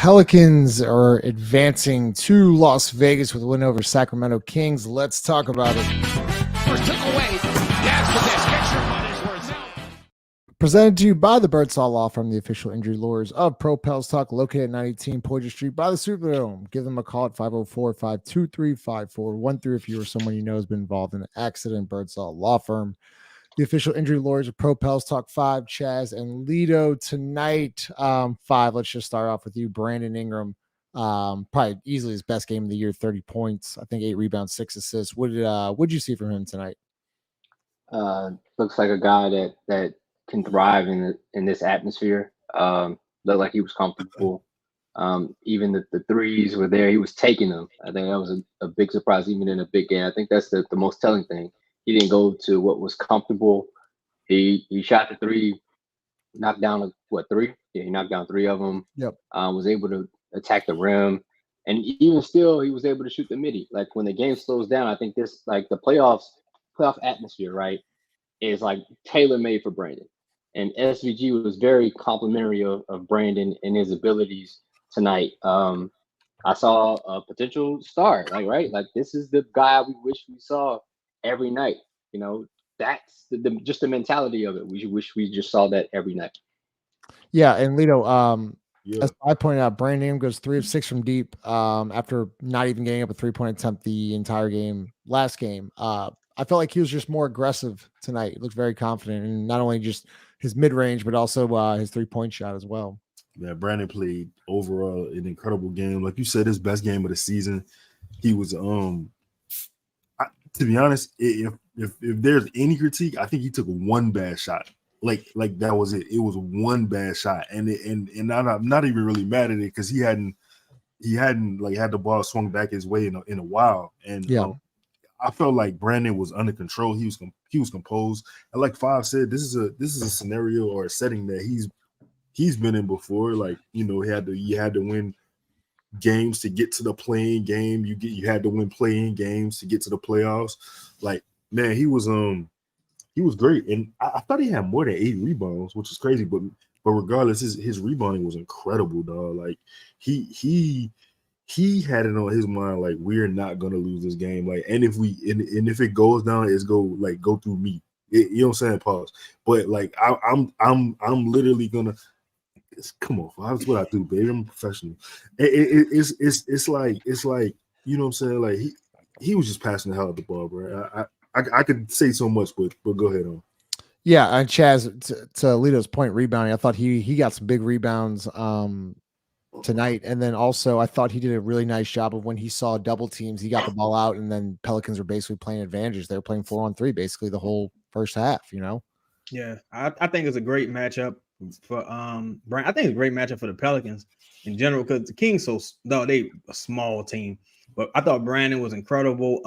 Pelicans are advancing to Las Vegas with a win over Sacramento Kings. Let's talk about it. First took away. That's the best. Get your money's worth. Presented to you by the Birdsall Law Firm, the official injury lawyers of Pro Pels Talk, located at 918 Poydras Street by the Superdome. Give them a call at 504-523-5413 if you or someone you know has been involved in an accident. Birdsall Law Firm, the official injury lawyers of Pro Pels Talk. 5, Chaz and Lido tonight. 5, let's just start off with you, Brandon Ingram. Probably easily his best game of the year, 30 points. I think 8 rebounds, 6 assists. What did you see from him tonight? Looks like a guy that can thrive in this atmosphere. Looked like he was comfortable. Even the threes were there. He was taking them. I think that was a big surprise, even in a big game. I think that's the most telling thing. He didn't go to what was comfortable. He shot the three, knocked down 3? Yeah, he knocked down 3 of them. Yep. Was able to attack the rim, and even still, he was able to shoot the midi. Like when the game slows down, I think this, like the playoff atmosphere, right, is like tailor made for Brandon. And SVG was very complimentary of Brandon and his abilities tonight. I saw a potential star, right? Like this is the guy we wish we saw every night. You know, that's just the mentality of it. We wish we just saw that every night. Yeah, and Lido, as I pointed out, Brandon Ingram goes 3 of 6 from deep after not even getting up a 3-point attempt the entire game. Last game, I felt like he was just more aggressive tonight. He looked very confident, and not only just his mid-range, but also his 3-point shot as well. Yeah, Brandon played overall an incredible game. Like you said, his best game of the season. He was to be honest, if there's any critique, I think he took one bad shot. Like that was it. It was one bad shot, and I'm not even really mad at it because he hadn't like had the ball swung back his way in a while. And I felt like Brandon was under control. He was composed. And like Five said, this is a scenario or a setting that he's been in before. Like, you know, you had to win games to get to the playing game. You had to win playing games to get to the playoffs. Like, man, he was great. And I thought he had more than 8 rebounds, which is crazy. But regardless, his rebounding was incredible, dog. Like he had it on his mind, like, we're not gonna lose this game. Like, and if it goes down, it's go through me. You know what I'm saying? Pause. But like I'm literally gonna come on. That's what I do, baby. I'm a professional. It's like, you know what I'm saying? Like he was just passing the hell out the ball, bro. I could say so much, but go ahead on. Yeah, and Chaz, to Lito's point, rebounding, I thought he got some big rebounds tonight. And then also I thought he did a really nice job of when he saw double teams, he got the ball out, and then Pelicans were basically playing advantages. They were playing 4-on-3 basically the whole first half, you know? Yeah, I think it's a great matchup for Brian. I think it's a great matchup for the Pelicans in general because the Kings they a small team. But I thought Brandon was incredible.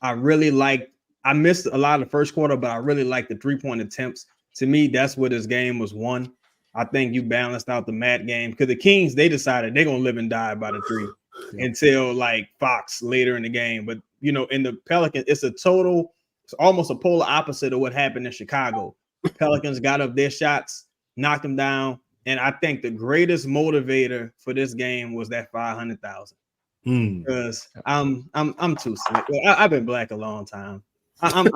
I missed a lot of the first quarter, but I really liked the 3-point attempts. To me, that's where this game was won. I think you balanced out the Matt game because the Kings, they decided they're going to live and die by the 3 until like Fox later in the game. But, you know, in the Pelicans, it's almost a polar opposite of what happened in Chicago. Pelicans got up their shots, knocked them down. And I think the greatest motivator for this game was that 500,000. Because I'm too slick. I've been black a long time. I'm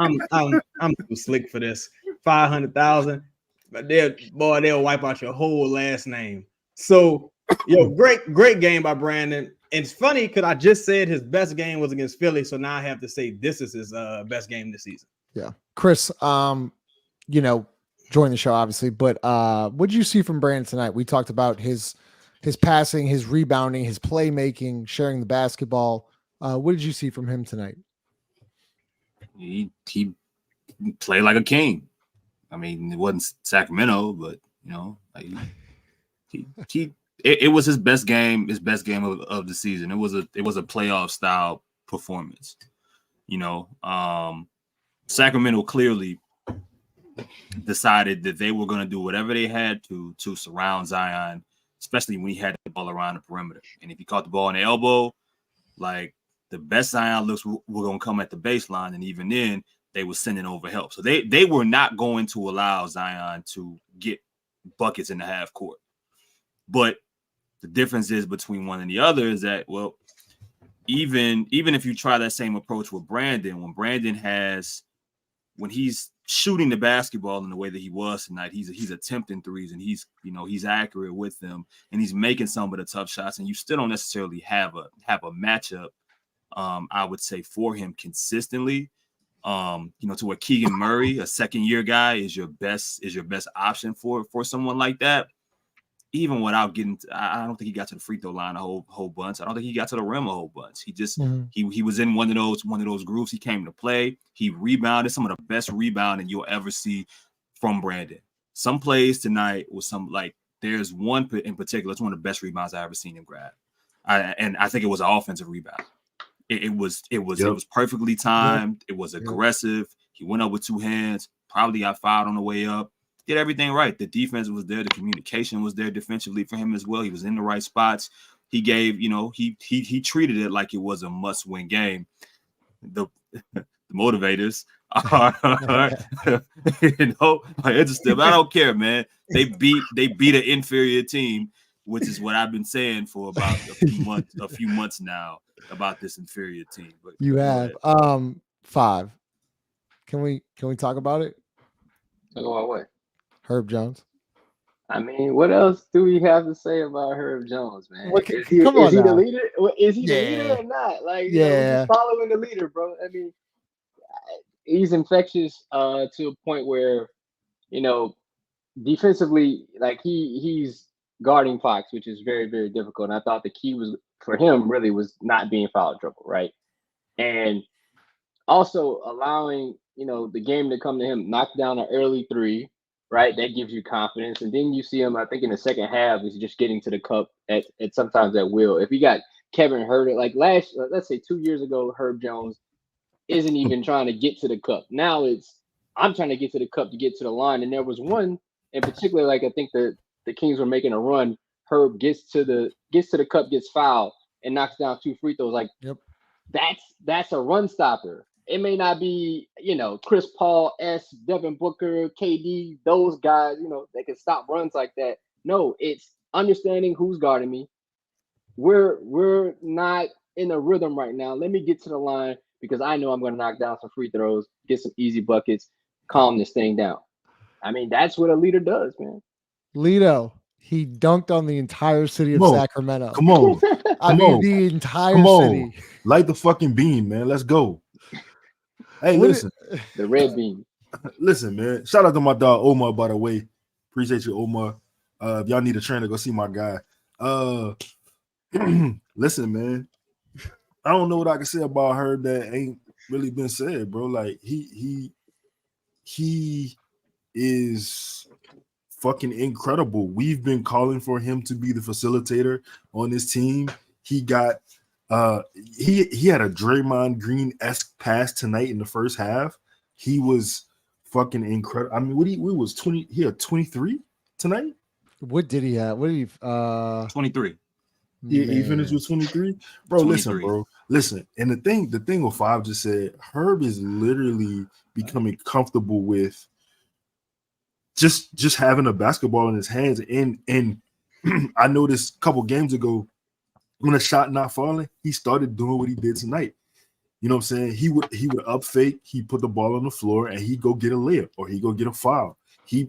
too slick for this 500,000. But they'll wipe out your whole last name. So, great game by Brandon. And it's funny because I just said his best game was against Philly, so now I have to say this is his best game this season. Yeah, Chris, join the show obviously, but what did you see from Brandon tonight? We talked about his passing, his rebounding, his playmaking, sharing the basketball. What did you see from him tonight? He played like a king. I mean, it wasn't Sacramento, but you know, like it was his best game of the season. It was a playoff style performance. You know, Sacramento clearly decided that they were going to do whatever they had to surround Zion, especially when he had the ball around the perimeter. And if he caught the ball in the elbow, like the best Zion looks were going to come at the baseline, and even then, they were sending over help. So they were not going to allow Zion to get buckets in the half court. But The difference is between one and the other is that, well, even if you try that same approach with Brandon, when he's shooting the basketball in the way that he was tonight, he's attempting threes and he's accurate with them and he's making some of the tough shots, and you still don't necessarily have a matchup, I would say, for him consistently. To where Keegan Murray, a second-year guy, is your best option for someone like that. Even without getting, I don't think he got to the free throw line a whole bunch. I don't think he got to the rim a whole bunch. He just he was in one of those groups. He came to play. He rebounded, some of the best rebounding you'll ever see from Brandon. Some plays tonight was there's one in particular. It's one of the best rebounds I ever seen him grab. I think it was an offensive rebound. It was perfectly timed. It was aggressive. He went up with two hands. Probably got fouled on the way up. Did everything right. The defense was there. The communication was there defensively for him as well. He was in the right spots. He gave, he treated it like it was a must-win game. The motivators are, interested. But I don't care, man. They beat an inferior team, which is what I've been saying for about a few months now about this inferior team. But you have 5. Can we talk about it? Talk about what? Herb Jones. I mean, what else do we have to say about Herb Jones, man? Is he the leader? Is he the leader or not? He's following the leader, bro. I mean, he's infectious to a point where, defensively, he's guarding Fox, which is very, very difficult. And I thought the key for him was not being foul trouble, right? And also allowing, the game to come to him, knock down an early 3. Right, that gives you confidence, and then you see him. I think in the second half, he's just getting to the cup at sometimes at will. If you got Kevin Herter, let's say 2 years ago, Herb Jones isn't even trying to get to the cup. Now I'm trying to get to the cup to get to the line. And there was one in particular, I think the Kings were making a run. Herb gets to the cup, gets fouled, and knocks down 2 free throws. That's a run stopper. It may not be, Chris Paul, Devin Booker, KD, those guys, they can stop runs like that. No, it's understanding who's guarding me. We're not in a rhythm right now. Let me get to the line because I know I'm going to knock down some free throws, get some easy buckets, calm this thing down. I mean, that's what a leader does, man. Lito, he dunked on the entire city of Sacramento. Come on. The entire city. Light the fucking beam, man. Let's go. Hey, listen. The red beam. Listen, man. Shout out to my dog Omar, by the way. Appreciate you, Omar. If y'all need a trainer, go see my guy. Listen, man. I don't know what I can say about her that ain't really been said, bro. He is fucking incredible. We've been calling for him to be the facilitator on this team. He got he had a Draymond Green-esque pass tonight in the first half. He was fucking incredible. I mean, we was 20. He had 23 tonight. What did he have? 23. He finished with 23. Bro, 23. Listen, bro. Listen. And the thing with Follw just said, Herb is literally becoming comfortable with just having a basketball in his hands. And I noticed a couple games ago, when a shot not falling, he started doing what he did tonight. You know what I'm saying? He would up fake, he put the ball on the floor, and he'd go get a layup or he'd go get a foul. He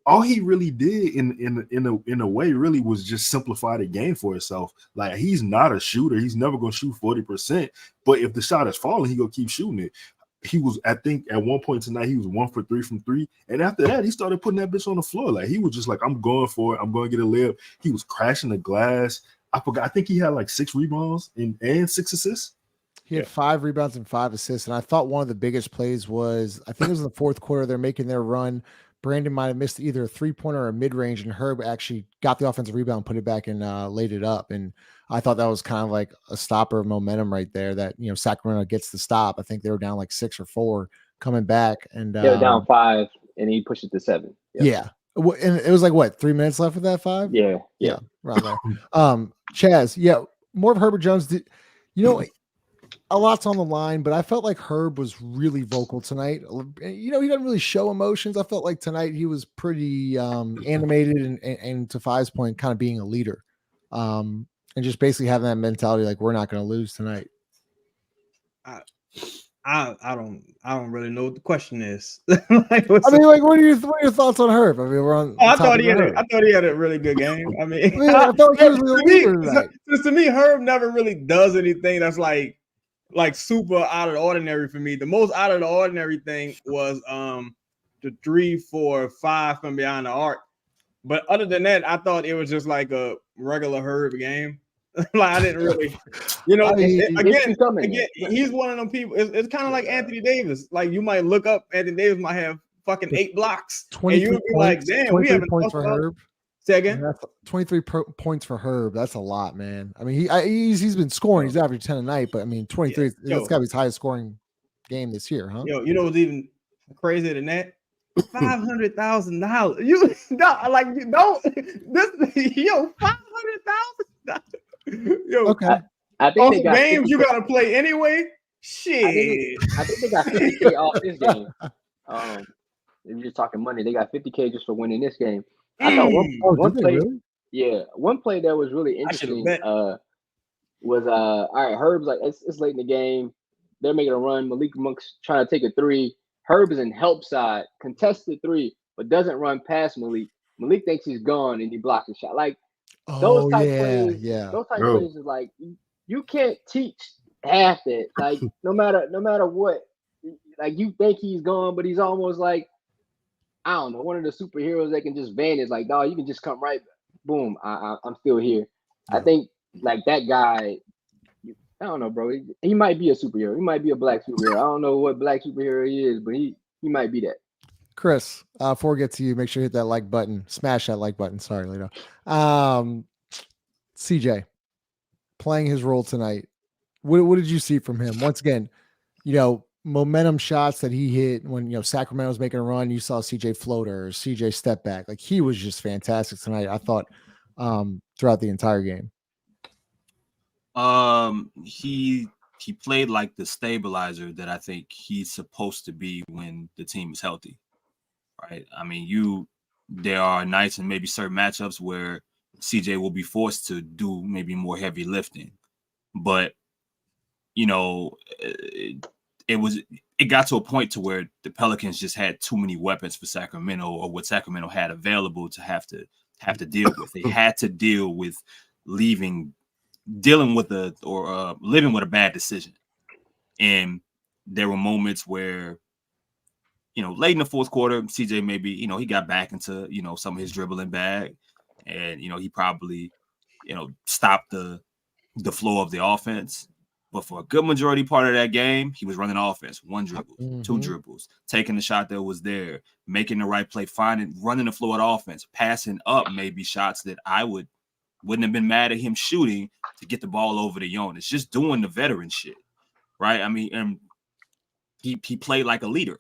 all he really did in a way really was just simplify the game for himself. Like, he's not a shooter. He's never gonna shoot 40%. But if the shot is falling, he gonna keep shooting it. He was, I think, at one point tonight, he was 1 for 3 from 3. And after that, he started putting that bitch on the floor. Like, he was just like, I'm going for it. I'm going to get a layup. He was crashing the glass. I forgot. I think he had 6 rebounds and 6 assists. He had 5 rebounds and 5 assists. And I thought one of the biggest plays was, I think it was in the fourth quarter, they're making their run. Brandon might have missed either a 3-pointer or a mid-range, and Herb actually got the offensive rebound, put it back, and laid it up. And I thought that was kind of like a stopper of momentum right there that, Sacramento gets the stop. I think they were down 6 or 4 coming back. And they were down 5, and he pushed it to 7. Yep. Yeah. And it was 3 minutes left with that 5? Yeah. Around there. Chaz, more of Herbert Jones. a lot's on the line, but I felt like Herb was really vocal tonight. He doesn't really show emotions. I felt like tonight he was pretty animated and to Five's point, kind of being a leader, and just basically having that mentality like we're not going to lose tonight. I don't really know what the question is. What are your thoughts on Herb? I mean, we're on. I thought he had a really good game. I felt like he was a leader tonight. To me, Herb never really does anything that's like super out of the ordinary for me. The most out of the ordinary thing was the 3, 4, 5 from behind the arc. But other than that, I thought it was just like a regular Herb game. I didn't really, again, he's one of them people. It's kind of like Anthony Davis. Like you might look up, Anthony Davis might have fucking 8 blocks, and you would be like, "Damn, we haven't points for Herb." Say again. 23 points for Herb. That's a lot, man. I mean, he's been scoring. He's averaging 10 a night, but I mean, 23. That's got to be his highest scoring game this year, huh? You know what's even crazier than that? $500,000. You don't this $500,000. Yo, okay. I think they got games you gotta play anyway. Shit. I think they got 50K off this game. If you're talking money, they got 50K just for winning this game. I thought one play, really? One play that was really interesting was all right. Herb's like it's late in the game. They're making a run. Malik Monk's trying to take a 3. Herb is in help side, contested 3, but doesn't run past Malik. Malik thinks he's gone and he blocks the shot. Like those type plays, those type plays is like you can't teach half that. Like no matter what, like you think he's gone, but he's almost like I don't know, one of the superheroes that can just vanish. Like dog, you can just come right, boom, I'm still here. I think like that guy. I don't know, bro. He might be a superhero. He might be a black superhero. I don't know what black superhero he is, but he might be that. Chris, before we get to you, make sure you hit that like button. Smash that like button. Sorry, Lito. CJ playing his role tonight. What did you see from him? Once again, momentum shots that he hit when Sacramento's making a run. You saw CJ floater, or CJ step back. Like he was just fantastic tonight. I thought throughout the entire game. He played like the stabilizer that I think he's supposed to be when the team is healthy, right? I mean, there are nights and maybe certain matchups where CJ will be forced to do maybe more heavy lifting, but it got to a point to where the Pelicans just had too many weapons for Sacramento, or what Sacramento had available to have to deal with. They had to deal with dealing with living with a bad decision. And there were moments where, late in the fourth quarter, CJ maybe, he got back into, some of his dribbling bag, and, he probably, stopped the flow of the offense. But for a good majority part of that game, he was running offense, 1 dribble, 2 dribbles, taking the shot that was there, making the right play, running the flow of offense, passing up maybe shots that I wouldn't have been mad at him shooting to get the ball over to Jonas, just doing the veteran shit, right? I mean, and he played like a leader,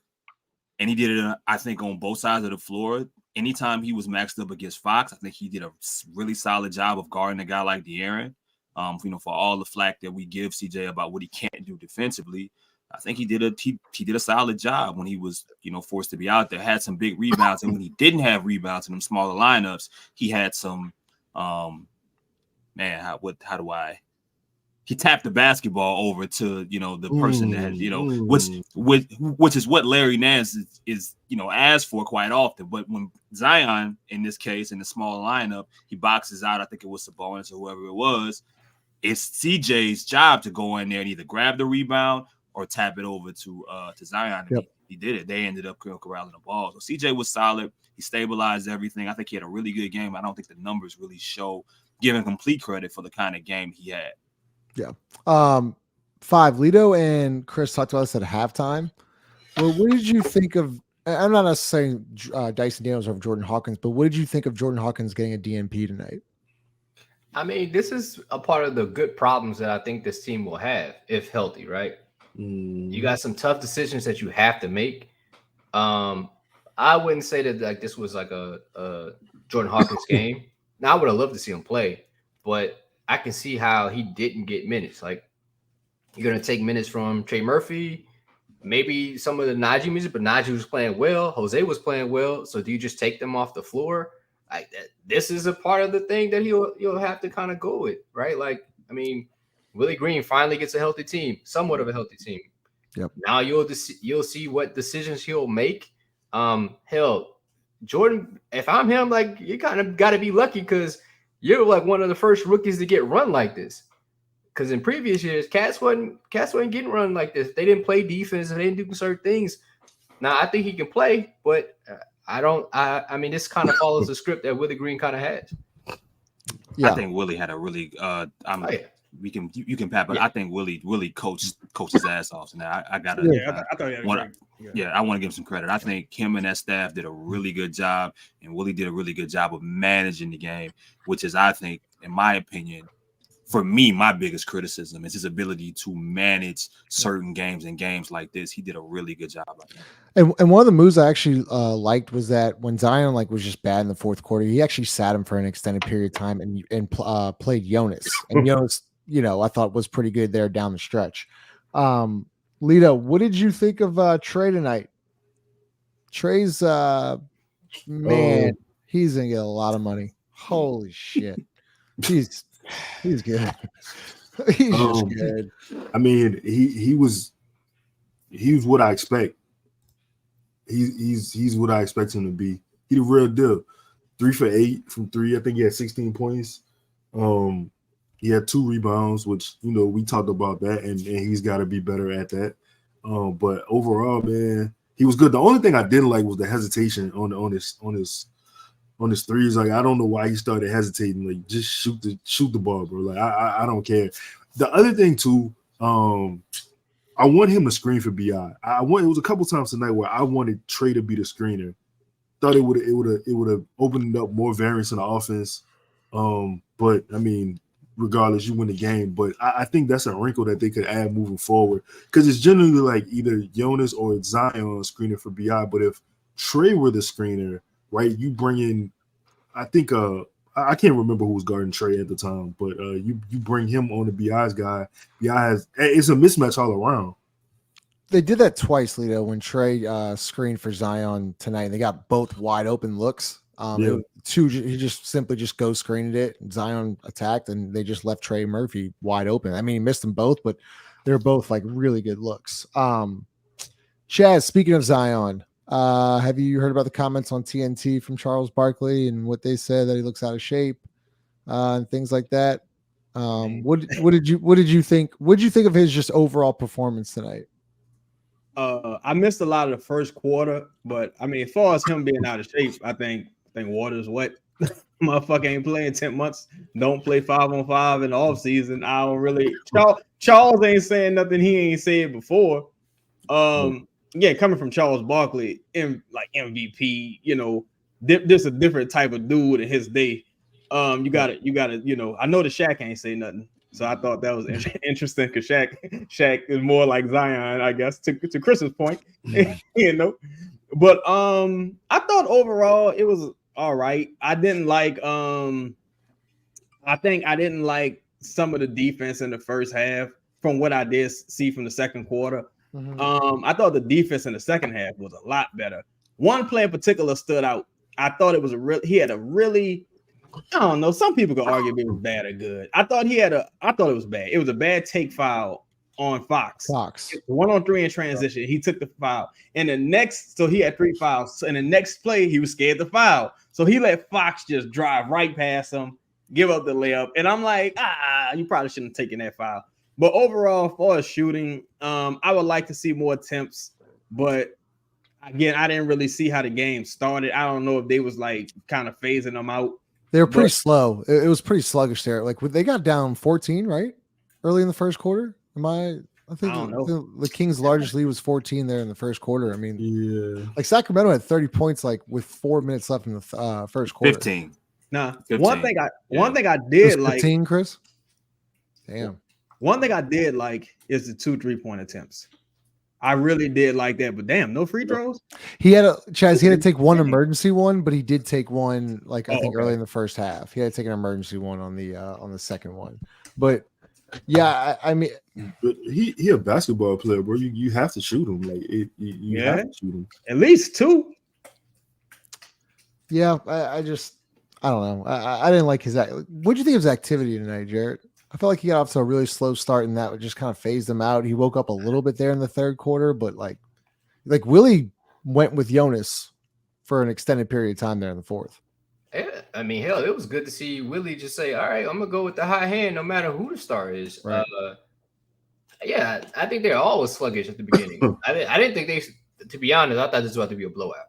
and he did it, I think, on both sides of the floor. Anytime he was maxed up against Fox, I think he did a really solid job of guarding a guy like De'Aaron. For all the flack that we give CJ about what he can't do defensively, I think he did a solid job when he was, forced to be out there. Had some big rebounds, and when he didn't have rebounds in them smaller lineups, he had some. He tapped the basketball over to the person that which is what Larry Nance is asked for quite often. But when Zion, in this case, in the small lineup, he boxes out, I think it was Sabonis or whoever it was, it's CJ's job to go in there and either grab the rebound or tap it over to Zion. Yep. He did it. They ended up corralling the ball. So CJ was solid. He stabilized everything. I think he had a really good game. I don't think the numbers really show, giving complete credit for the kind of game he had. Yeah. 5, Lito and Chris talked about this at halftime. Well, what did you think of, I'm not necessarily saying Dyson Daniels over Jordan Hawkins, but what did you think of Jordan Hawkins getting a DNP tonight? I mean, this is a part of the good problems that I think this team will have if healthy, right? You got some tough decisions that you have to make. I wouldn't say that like this was like a Jordan Hawkins game. Now I would have loved to see him play, but I can see how he didn't get minutes. Like You're going to take minutes from Trey Murphy, maybe some of the Naji music, but Naji was playing well. Jose was playing well. So do you just take them off the floor? Like that, this is a part of the thing that you'll have to kind of go with, right? Like, I mean, Willie Green finally gets a healthy team, somewhat of a healthy team. Yep. Now you'll see what decisions he'll make. Hell, Jordan, if I'm him, like you kind of got to be lucky because you're like one of the first rookies to get run like this. Because in previous years, Cats wasn't getting run like this. They didn't play defense and they didn't do certain things. Now I think he can play, but I mean, this kind of follows the script that Willie Green kind of has. Yeah, I think Willie had a really you can pat, but I think Willie coached his ass off. Now I gotta I thought he had I want to give him some credit. I think him and that staff did a really good job, and Willie did a really good job of managing the game, which is, I think, in my opinion, for me, my biggest criticism is his ability to manage certain games and games like this. He did a really good job. I think. And one of the moves I actually liked was that when Zion was just bad in the fourth quarter, he actually sat him for an extended period of time and played Jonas. And Jonas, I thought was pretty good there down the stretch. Lito, what did you think of Trey tonight? Trey's man, he's gonna get a lot of money. Holy shit, he's good. He's just good. I mean, he was what I expect. He's what I expect him to be. He the real deal. 3 for 8 from 3. I think he had 16 points. He had 2 rebounds, which we talked about that, and he's got to be better at that. But overall, man, he was good. The only thing I didn't like was the hesitation on his threes. Like, I don't know why he started hesitating. Like, just shoot the ball, bro. Like, I don't care. The other thing too, I want him to screen for BI. It was a couple times tonight where I wanted Trey to be the screener. Thought it would have opened up more variance in the offense. But I mean, regardless, you win the game. But I think that's a wrinkle that they could add moving forward, because it's generally like either Jonas or Zion screening for BI. But if Trey were the screener, right, you bring in, I think I can't remember who was guarding Trey at the time, but you bring him on the BI's guy. BI it's a mismatch all around. They did that twice, Lito, when Trey screened for Zion tonight. They got both wide open looks. He just simply go screened it. Zion attacked, and they just left Trey Murphy wide open. I mean, he missed them both, but they're both like really good looks. Chaz, speaking of Zion, have you heard about the comments on TNT from Charles Barkley and what they said, that he looks out of shape and things like that? What did you think? What did you think of his just overall performance tonight? I missed a lot of the first quarter, but I mean, as far as him being out of shape, I think water's wet. Motherfucker ain't playing 10 months. Don't play 5-on-5 in the off season. I don't really. Charles ain't saying nothing he ain't said before. Yeah, coming from Charles Barkley, like MVP, this a different type of dude in his day. You gotta, I know the Shaq ain't say nothing, so I thought that was interesting, because Shaq is more like Zion, I guess, to Chris's point, But I thought overall it was all right. I didn't like I think I didn't like some of the defense in the first half from what I did see from the second quarter. Mm-hmm. I thought the defense in the second half was a lot better. One play in particular stood out. I thought it was he had a really, I don't know, some people could argue if it was bad or good. I thought it was bad. It was a bad take foul on Fox. 1-on-3 in transition. He took the foul. And so he had 3 fouls. So in the next play, he was scared to foul. So he let Fox just drive right past him, give up the layup. And I'm like, you probably shouldn't have taken that foul. But overall, as far as shooting, I would like to see more attempts. But again, I didn't really see how the game started. I don't know if they was like kind of phasing them out. They were pretty slow. It was pretty sluggish there. Like, they got down 14, right? Early in the first quarter. I think the Kings' largest lead was 14 there in the first quarter. I mean, yeah. Like Sacramento had 30 points like with 4 minutes left in the first quarter. 15. Nah, 15. One thing I did like 15, Chris. Damn. One thing I did like is the 2 3-point attempts. I really did like that, but damn, no free throws. He had to take one emergency one, but he did take one I think early in the first half. He had to take an emergency one on the second one. But Yeah, I mean, But he a basketball player, bro. You have to shoot him. Like you have to shoot him. At least 2. yeah, I just I don't know. I didn't like his. What'd you think of his activity tonight, Jarrett? I felt like he got off to a really slow start, and that just kind of phased him out. He woke up a little bit there in the third quarter, but like Willie went with Jonas for an extended period of time there in the fourth. Yeah, I mean, hell, it was good to see Willie just say, "All right, I'm gonna go with the high hand, no matter who the star is." Right. Yeah, I think they're always sluggish at the beginning. I didn't think they. To be honest, I thought this was about to be a blowout.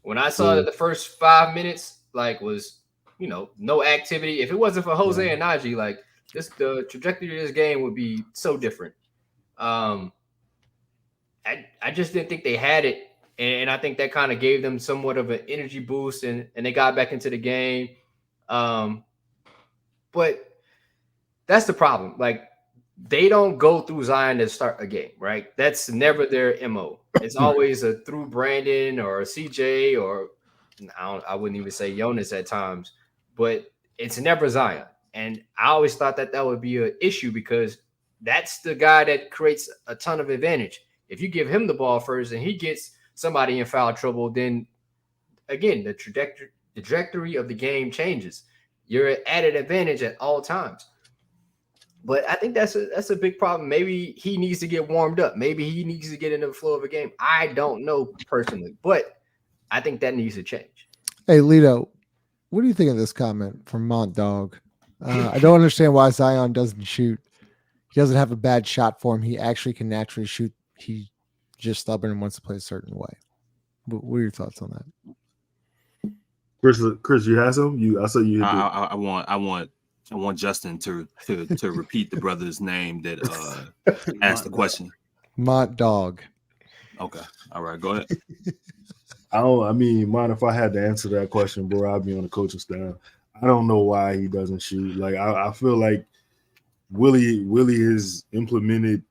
When I saw that the first 5 minutes was no activity. If it wasn't for Jose and Naji, the trajectory of this game would be so different. I just didn't think they had it. And I think that kind of gave them somewhat of an energy boost, and they got back into the game. But that's the problem. Like, they don't go through Zion to start a game, right? That's never their MO. It's always a through Brandon or a CJ or I wouldn't even say Jonas at times, but it's never Zion. And I always thought that would be an issue because that's the guy that creates a ton of advantage. If you give him the ball first and he gets somebody in foul trouble, then again, the trajectory of the game changes. You're at an advantage at all times. But I think that's a big problem. Maybe he needs to get warmed up. Maybe he needs to get into the flow of a game. I don't know personally, but I think that needs to change. Hey, Lito, what do you think of this comment from Mont Dog? I don't understand why Zion doesn't shoot. He doesn't have a bad shot for him. He actually can naturally shoot. He's just stubborn and wants to play a certain way. What are your thoughts on that? Chris, you have some? I saw you. I want Justin to repeat the brother's name that asked the question. Mont Dog. Okay. All right. Go ahead. I mean, mind if I had to answer that question, bro? I'd be on the coaching staff. I don't know why he doesn't shoot. Like I feel like Willie has implemented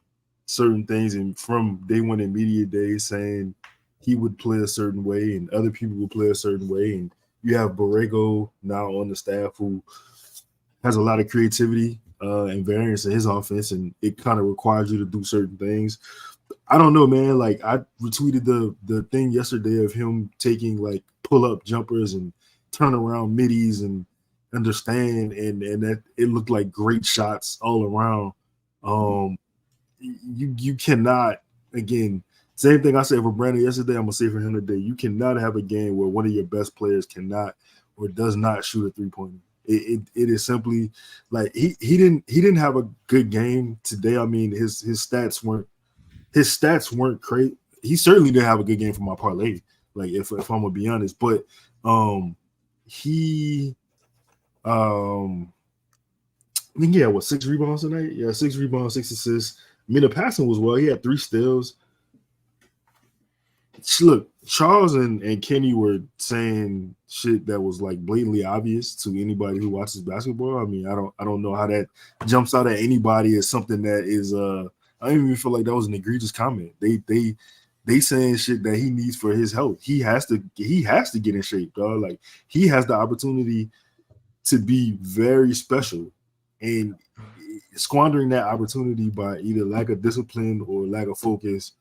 certain things, and from day one in media days, saying he would play a certain way and other people would play a certain way. And you have Borrego now on the staff who has a lot of creativity and variance in his offense, and it kind of requires you to do certain things. I don't know, man. Like, I retweeted the thing yesterday of him taking like pull-up jumpers and turn around middies and understand, and that it looked like great shots all around. You cannot, again, same thing I said for Brandon yesterday, I'm gonna say for him today. You cannot have a game where one of your best players cannot or does not shoot a three-pointer. It is simply like he didn't have a good game today. I mean, his stats weren't great. He certainly didn't have a good game for my parlay. Like, if I'm gonna be honest, but he I think he had 6 rebounds tonight. Yeah, 6 rebounds, 6 assists. I mean, the passing was well. He had 3 steals. Look, Charles and Kenny were saying shit that was like blatantly obvious to anybody who watches basketball. I mean, I don't know how that jumps out at anybody as something that is I don't even feel like that was an egregious comment. They saying shit that he needs for his health. He has to get in shape, dog. Like, he has the opportunity to be very special, and squandering that opportunity by either lack of discipline or lack of focus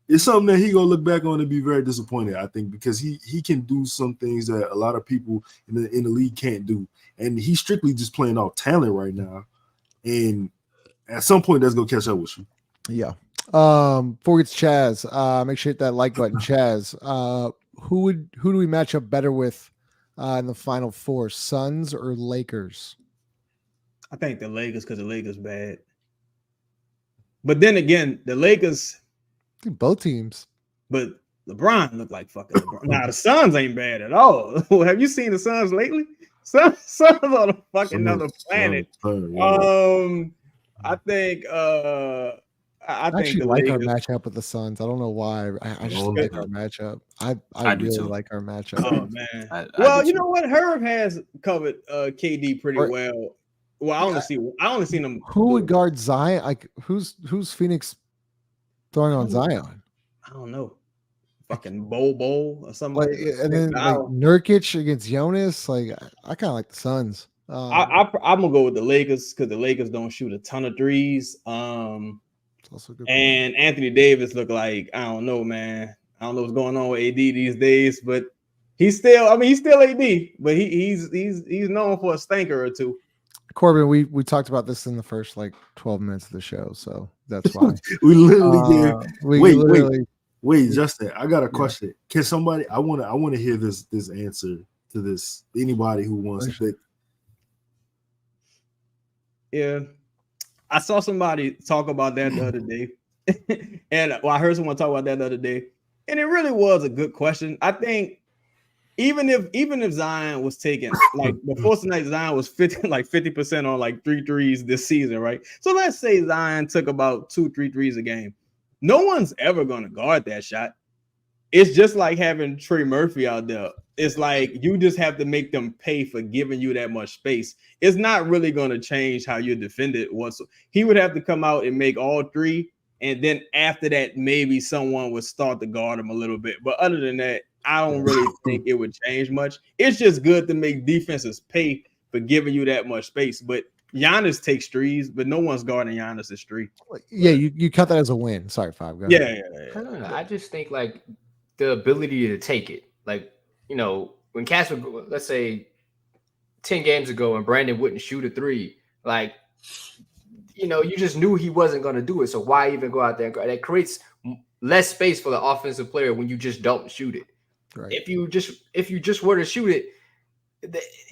is something that he gonna look back on and be very disappointed, I think, because he can do some things that a lot of people in the league can't do, and he's strictly just playing off talent right now, and at some point that's gonna catch up with you. Yeah. Before we get to Chaz, make sure you hit that like button. Chaz, who do we match up better with in the Final Four, Suns or Lakers? I think the Lakers, because the Lakers bad. But then again, the Lakers, I think both teams. But LeBron looked like fucking LeBron. Now the Suns ain't bad at all. Have you seen the Suns lately? Suns on a fucking another planet. I think I actually think like Lakers, our matchup with the Suns. I don't know why. I just like our matchup. I really like our matchup. Oh man. Well, you know what? Herb has covered KD pretty well. Well, I only seen him. Who would guard Zion? Like, who's Phoenix throwing on Zion? I don't know. Fucking Bowl or something. And then Nurkic against Jonas. Like, I kind of like the Suns. I'm gonna go with the Lakers because the Lakers don't shoot a ton of threes. It's also a good point. And Anthony Davis look like, I don't know, man. I don't know what's going on with AD these days, but he's still AD, but he's known for a stinker or two. Corbin, we talked about this in the first like 12 minutes of the show, so that's why. We literally wait, Justin, I got a question. Can somebody I want to hear this answer to this. Anybody who wants to pick. Yeah. I saw somebody talk about that the other day. And I heard someone talk about that the other day. And it really was a good question. I think even if Zion was taking like before tonight, Zion was 50% on like 3 threes this season, right? So let's say Zion took about 2-3 threes a game. No one's ever gonna guard that shot. It's just like having Trey Murphy out there. It's like you just have to make them pay for giving you that much space. It's not really going to change how you defend it. He would have to come out and make all 3, and then after that, maybe someone would start to guard him a little bit. But other than that, I don't really think it would change much. It's just good to make defenses pay for giving you that much space. But Giannis takes threes, but no one's guarding Giannis's three. Yeah, you cut that as a win. Sorry, Five. Go ahead. I don't know. I just think like the ability to take it, like, you know, when Cass would, let's say 10 games ago and Brandon wouldn't shoot a 3, like, you know, you just knew he wasn't going to do it. So why even go out there and go? That creates less space for the offensive player when you just don't shoot it. Right. If you just were to shoot it,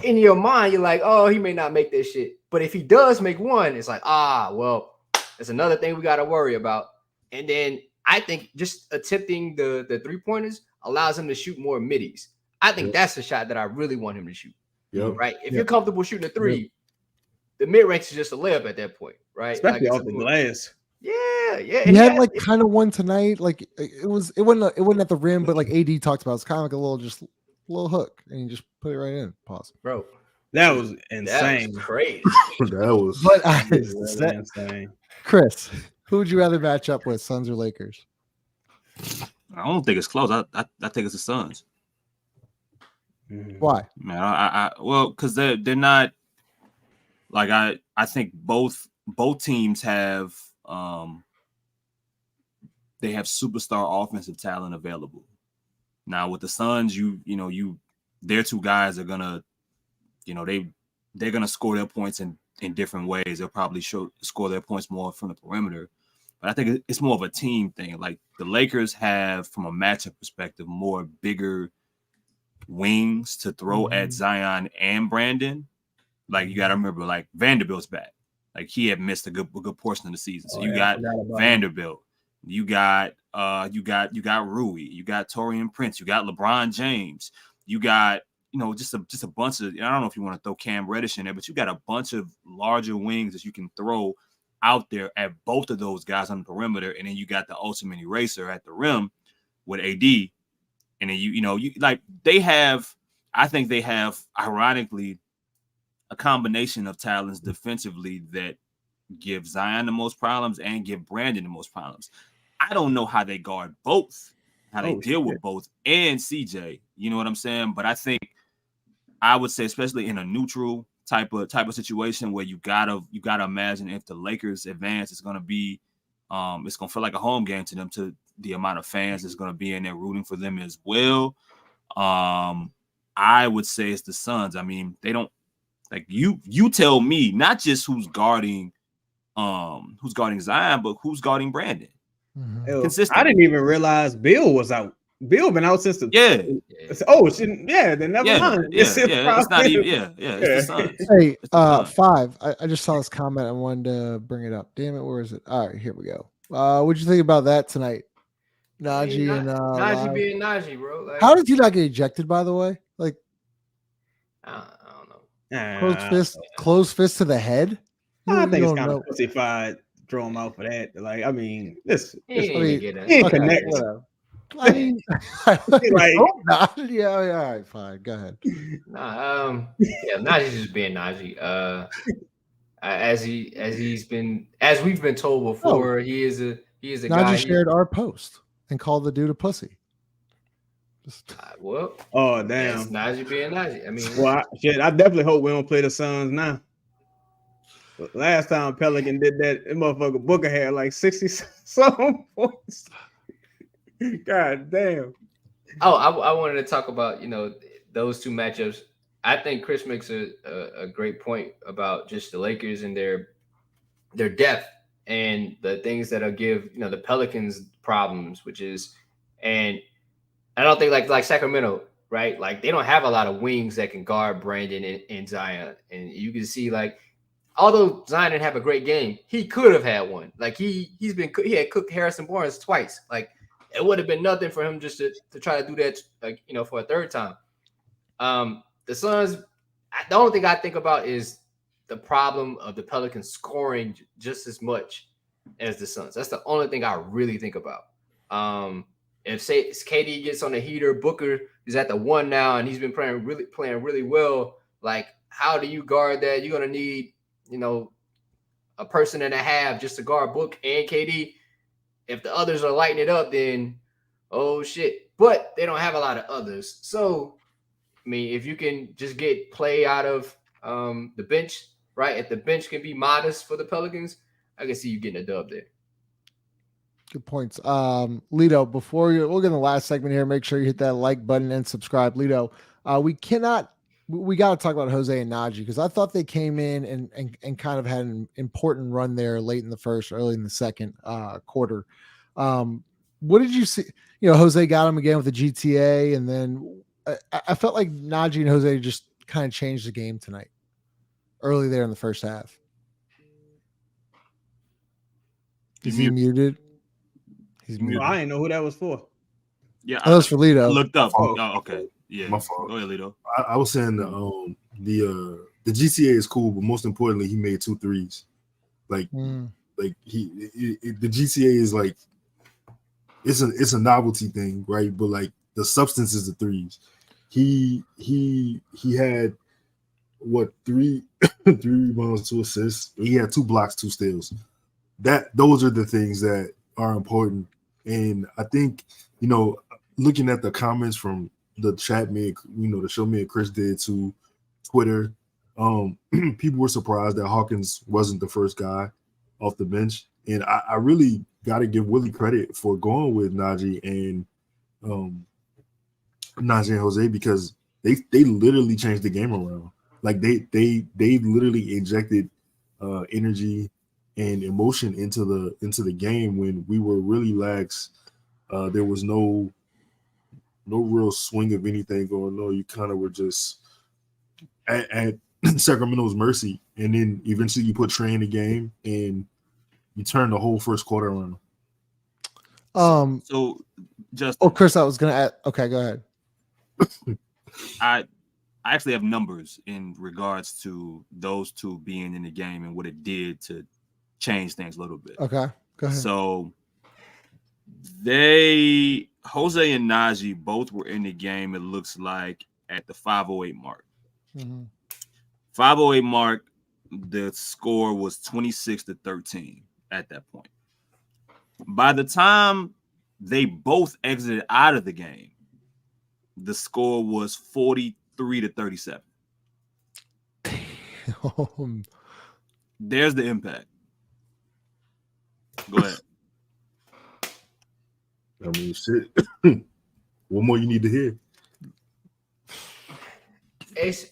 in your mind, you're like, oh, he may not make this shit. But if he does make one, it's like, well, that's another thing we got to worry about. And then I think just attempting the 3-pointers allows him to shoot more middies. I think that's the shot that I really want him to shoot. Yep. Right? If you're comfortable shooting a 3, the mid-range is just a layup at that point, right? Especially like off the glass. Yeah. He had like kind of one tonight. Like it wasn't at the rim, but like AD talked about, it's kind of like a little hook, and you just put it right in. Pause. Bro. That was insane. That was crazy. That was But insane. Chris, who would you rather match up with, Suns or Lakers? I don't think it's close. I think it's the Suns. Why? Man, well, because they're not like I think both teams have they have superstar offensive talent available. Now with the Suns, their 2 guys are gonna, they're gonna score their points in different ways. They'll probably score their points more from the perimeter. But I think it's more of a team thing. Like the Lakers have, from a matchup perspective, more bigger wings to throw at Zion and Brandon. Like you got to remember, like Vanderbilt's back. Like he had missed a good portion of the season. So you got Vanderbilt, you got Rui, you got Taurean Prince, you got LeBron James, you got just a bunch of, I don't know if you want to throw Cam Reddish in there, but you got a bunch of larger wings that you can throw out there at both of those guys on the perimeter, and then you got the ultimate eraser at the rim with AD, and then I think they have ironically a combination of talents defensively that give Zion the most problems and give Brandon the most problems. I don't know how they guard both, how they deal with both, and CJ. You know what I'm saying? But I think I would say, especially in a neutral type of situation where you gotta imagine if the Lakers advance, it's gonna be it's gonna feel like a home game to them, to the amount of fans that's gonna be in there rooting for them as well. I would say it's the Suns. I mean, they don't, like, you tell me not just who's guarding Zion, but who's guarding Brandon. Consistent. I didn't even realize Bill was out. Bill been out since the then never mind. It's not even it's the Suns. Hey, Five. I just saw this comment. I wanted to bring it up. Damn it, where is it? All right, here we go. What'd you think about that tonight? Naji and Naji being Naji, bro. Like, how did you not get ejected, by the way? Like, I don't know. Closed fist to the head. I think it's kind of pussified. Throw him out for that. Like, I mean, this he ain't connect. I mean, like, yeah, all right, fine. Go ahead. Naji's just being Naji. As we've been told before, he is a Naji guy. shared our post and called the dude a pussy. Well, Oh that's damn. Naji being Naji. I mean, Well, I definitely hope we don't play the Suns now. But last time Pelican did that motherfucker Booker had like 60 some points. God damn. oh, I wanted to talk about those two matchups. I think Chris makes a great point about just the Lakers and their depth and the things that'll give the Pelicans problems, which is, and I don't think like Sacramento, right? Like they don't have a lot of wings that can guard Brandon and Zion, and you can see like although Zion didn't have a great game, he could have had one. Like he had cooked Harrison Barnes twice. Like it would have been nothing for him just to try to do that, like for a third time. The Suns, the only thing I think about is the problem of the Pelicans scoring just as much as the Suns. That's the only thing I really think about. If say KD gets on the heater, Booker is at the 1 now, and he's been playing really well. Like, how do you guard that? You're gonna need, a person and a half just to guard Book and KD. If the others are lighting it up, then oh shit. But they don't have a lot of others. So, I mean, if you can just get play out of the bench, right? If the bench can be modest for the Pelicans, I can see you getting a dub there. Good points. Lito, we'll get in the last segment here. Make sure you hit that like button and subscribe. Lito, we got to talk about Jose and Naji, because I thought they came in and kind of had an important run there late in the first, early in the second quarter. What did you see? Jose got him again with the GTA, and then I felt like Naji and Jose just kind of changed the game tonight early there in the first half. Is he muted? He's muted. I didn't know who that was for. Yeah, that was for Lito. Looked up. Oh, okay. Yeah, my fault. Go ahead, Lito. I was saying the GCA is cool, but most importantly, he made 2 threes. Like the GCA is like it's a novelty thing, right? But like the substance is the threes. He had what 3 rebounds, 2 assists. He had 2 blocks, 2 steals. Those are the things that are important. And I think, looking at the comments from the chat the show me and Chris did to Twitter, people were surprised that Hawkins wasn't the first guy off the bench. And I really got to give Willie credit for going with Naji and Jose, because they literally changed the game around. Like they literally injected energy and emotion into the game when we were really lax. There was no real swing of anything going on. You kind of were just at Sacramento's mercy, and then eventually you put Trey in the game and you turn the whole first quarter around. So just Chris, I was gonna add. Okay, go ahead. I actually have numbers in regards to those two being in the game and what it did to change things a little bit. Okay, go ahead. So Jose and Naji both were in the game, it looks like, at the 508 mark. 508 mark, the score was 26-13 at that point. By the time they both exited out of the game, the score was 43-37. There's the impact. Go ahead. I mean, shit. What more you need to hear? It's.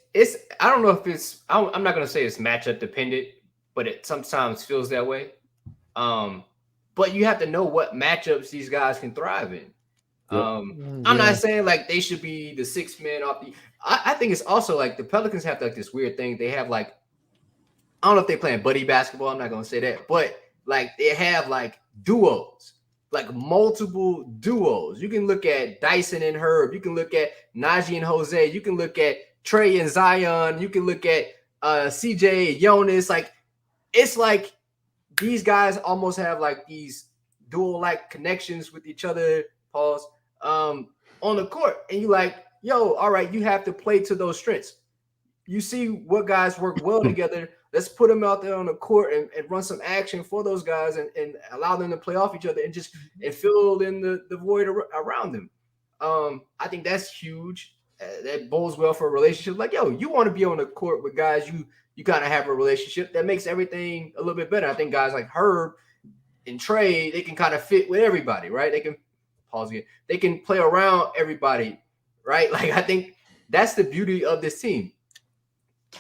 I don't know if it's. I'm not gonna say it's matchup dependent, but it sometimes feels that way. But you have to know what matchups these guys can thrive in. I'm not saying like they should be the 6 men off the. I think it's also like the Pelicans have like this weird thing. They have like, I don't know if they're playing buddy basketball. I'm not gonna say that, but like they have like duos, like multiple duos. You can look at Dyson and Herb. You can look at Naji and Jose. You can look at Trey and Zion. You can look at CJ and Jonas. Like it's like these guys almost have like these dual-like connections with each other. Pause. On the court, and you like, yo, all right, you have to play to those strengths. You see what guys work well together. Let's put them out there on the court and run some action for those guys and allow them to play off each other and fill in the void around them. I think that's huge. That bodes well for a relationship. Like, yo, you want to be on the court with guys you kind of have a relationship that makes everything a little bit better. I think guys like Herb and Trey, they can kind of fit with everybody, right? They can pause again. They can play around everybody, right? Like, I think that's the beauty of this team.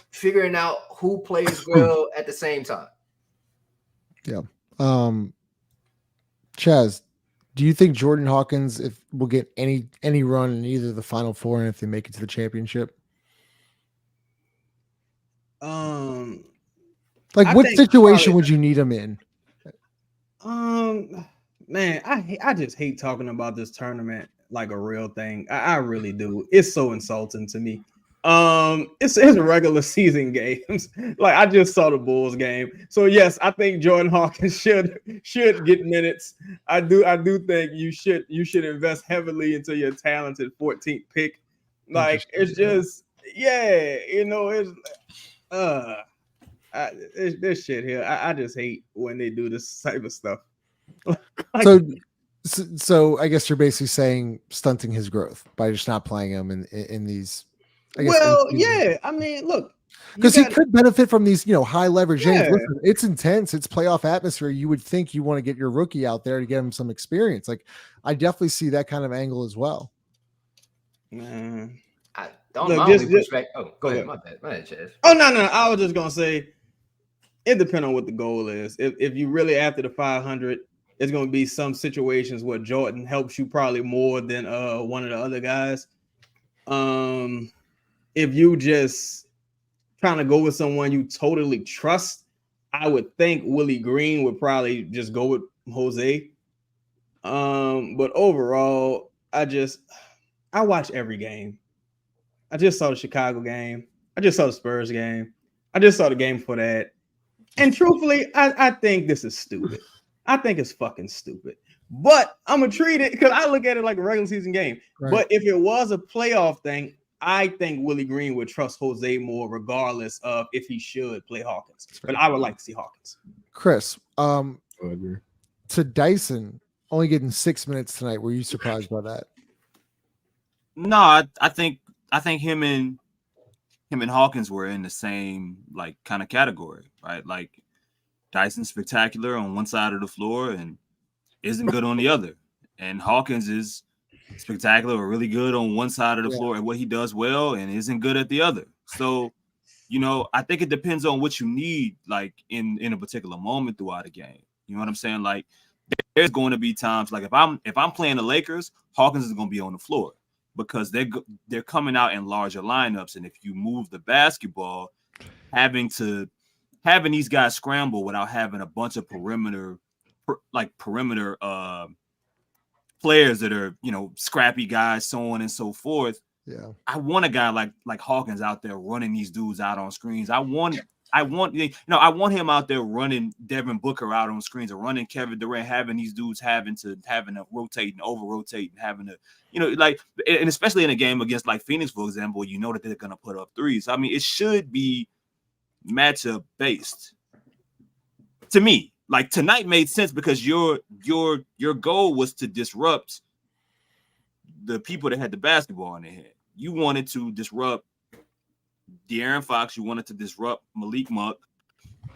Figuring out who plays well at the same time. Yeah. Chaz, do you think Jordan Hawkins will get any run in either the Final Four and if they make it to the championship? Like, what situation would you need him in? Man, I just hate talking about this tournament like a real thing. I really do. It's so insulting to me. It's regular season games. Like, I just saw the Bulls game. So yes, I think Jordan Hawkins should get minutes. I do think you should invest heavily into your talented 14th pick. Like, it's just, yeah, you know, it's this shit here. I just hate when they do this type of stuff. Like, so I guess you're basically saying stunting his growth by just not playing him in these. Yeah. I mean, look, because he could benefit from these, high leverage games. Yeah. Listen, it's intense. It's playoff atmosphere. You would think you want to get your rookie out there to get him some experience. Like, I definitely see that kind of angle as well. Man, I don't look, go ahead. My bad, Chaz. Oh no. I was just gonna say, it depends on what the goal is. If you really after the 500, it's gonna be some situations where Jordan helps you probably more than one of the other guys. If you just trying to go with someone you totally trust, I would think Willie Green would probably just go with Jose. But overall, I watch every game. I just saw the Chicago game. I just saw the Spurs game. I just saw the game for that. And truthfully, I think this is stupid. I think it's fucking stupid. But I'm going to treat it because I look at it like a regular season game. Right. But if it was a playoff thing, I think Willie Green would trust Jose more regardless of if he should play Hawkins. But I would like to see Hawkins. Chris, to Dyson only getting 6 minutes tonight, were you surprised by that? No, I think him and Hawkins were in the same like kind of category, right? Like, Dyson's spectacular on one side of the floor and isn't good on the other, and Hawkins is spectacular or really good on one side of the floor and what he does well and isn't good at the other. So, I think it depends on what you need, like in a particular moment throughout a game. You know what I'm saying? Like, there's going to be times like if I'm playing the Lakers, Hawkins is going to be on the floor because they're coming out in larger lineups, and if you move the basketball, having these guys scramble without having a bunch of perimeter players that are, scrappy guys, so on and so forth. Yeah. I want a guy like Hawkins out there running these dudes out on screens. I want him out there running Devin Booker out on screens or running Kevin Durant, having these dudes having to rotate and over-rotate and having to, and especially in a game against like Phoenix, for example, that they're going to put up threes. I mean, it should be matchup based to me. Like, tonight made sense because your goal was to disrupt the people that had the basketball in their hand. You wanted to disrupt De'Aaron Fox. You wanted to disrupt Malik Monk.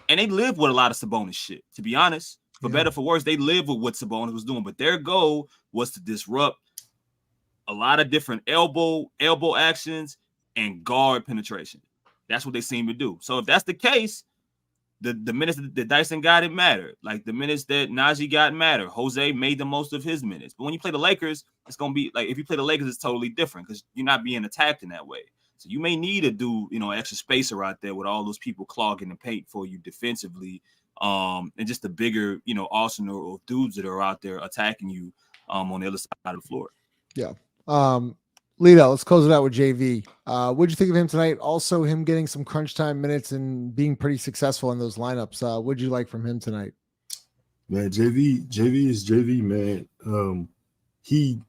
And they lived with a lot of Sabonis shit, to be honest. For better, for worse, they lived with what Sabonis was doing. But their goal was to disrupt a lot of different elbow actions and guard penetration. That's what they seem to do. So if that's the case, the minutes that Dyson got, it mattered. Like, the minutes that Naji got mattered. Jose made the most of his minutes. But when you play the Lakers, it's going to be like, if you play the Lakers, it's totally different because you're not being attacked in that way. So you may need to do, extra spacer out there with all those people clogging the paint for you defensively. And just a bigger, arsenal of dudes that are out there attacking you on the other side of the floor. Yeah. Lito, let's close it out with JV. What'd you think of him tonight? Also, him getting some crunch time minutes and being pretty successful in those lineups. What'd you like from him tonight? Man, JV is JV, man. He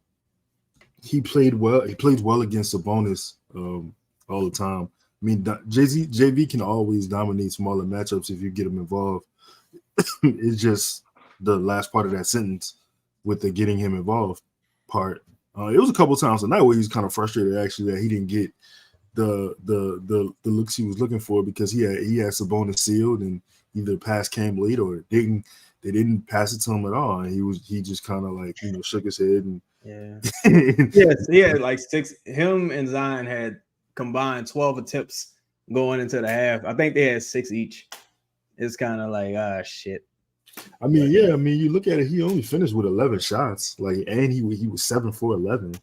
played well. He plays well against Sabonis all the time. I mean, JV can always dominate smaller matchups if you get him involved. It's just the last part of that sentence with the getting him involved part. It was a couple times tonight where he was kind of frustrated actually that he didn't get the looks he was looking for because he had Sabonis sealed and either the pass came late or they didn't pass it to him at all. And he just kind of like, shook his head and yes, he had like 6. Him and Zion had combined 12 attempts going into the half. I think they had 6 each. It's kind of like shit. I mean, you look at it, he only finished with 11 shots, and he was 7 for 11.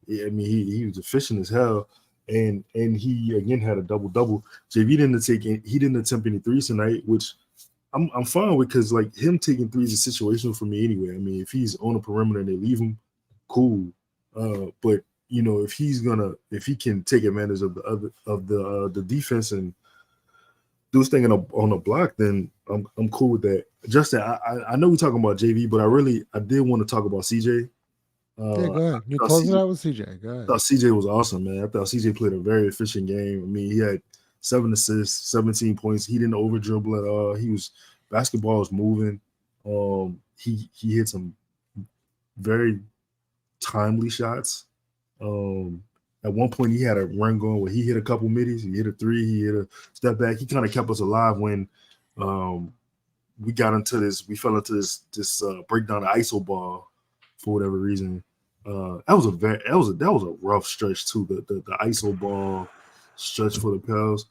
Yeah, I mean, he was efficient as hell, and he again had a double. JV didn't attempt any threes tonight, which I'm fine with because like him taking threes is situational for me anyway. I mean, if he's on the perimeter and they leave him, cool. But if he can take advantage of the defense and do his thing on the block, then I'm cool with that. Justin, I know we're talking about JV, but I did want to talk about CJ. Yeah, go ahead. You close it out with CJ. Go ahead. I thought CJ was awesome, man. I thought CJ played a very efficient game. I mean, he had 7 assists, 17 points. He didn't over dribble at all. Basketball was moving. He hit some very timely shots. At one point, he had a run going where he hit a couple middies. He hit a 3. He hit a step back. He kind of kept us alive when we fell into this breakdown of ISO ball for whatever reason. That was a rough stretch too. The ISO ball stretch for the Pels.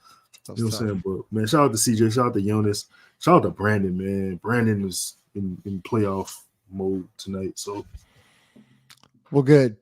You know what I'm saying? But man, shout out to CJ, shout out to Jonas, shout out to Brandon, man. Brandon is in playoff mode tonight. So well, good.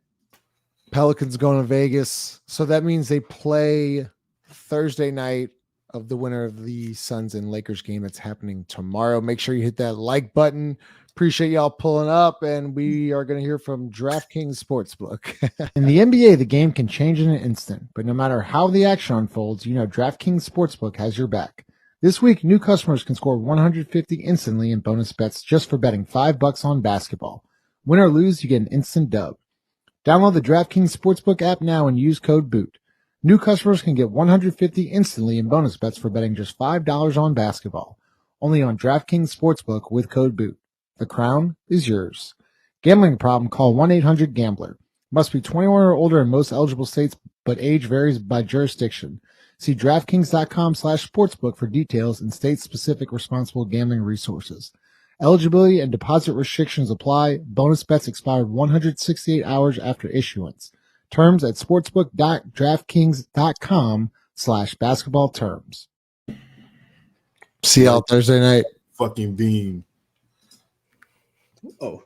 Pelicans going to Vegas. So that means they play Thursday night of the winner of the Suns and Lakers game that's happening tomorrow. Make sure you hit that like button. Appreciate y'all pulling up, and we are going to hear from DraftKings Sportsbook. In the NBA, the game can change in an instant, but no matter how the action unfolds, DraftKings Sportsbook has your back. This week, new customers can score $150 instantly in bonus bets just for betting $5 on basketball. Win or lose, you get an instant dub. Download the DraftKings Sportsbook app now and use code BOOT. New customers can get $150 instantly in bonus bets for betting just $5 on basketball. Only on DraftKings Sportsbook with code BOOT. The crown is yours. Gambling problem? Call 1-800-GAMBLER. Must be 21 or older in most eligible states, but age varies by jurisdiction. See DraftKings.com/sportsbook for details and state-specific responsible gambling resources. Eligibility and deposit restrictions apply. Bonus bets expire 168 hours after issuance. Terms at sportsbook.draftkings.com/basketball terms. See y'all Thursday night. Fucking beam. Oh.